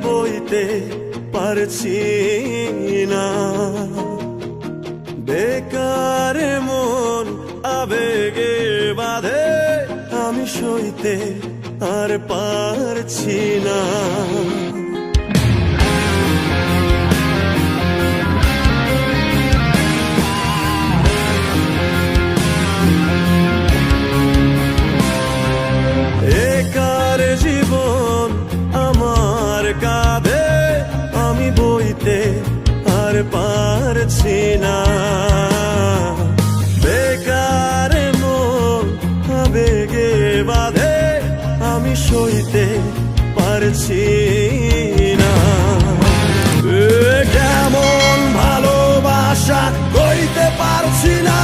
বইতে পারছি না। বেকার মন আবেগে বাঁধে, আমি সইতে আর পারছি না। একার জীবন আমার কাঁধে, আমি বইতে আর পারছি না। বেকার মন আবেগে বাঁধে, আমি সইতে পারছি না। কেমন ভালোবাসা কইতে পারছি না।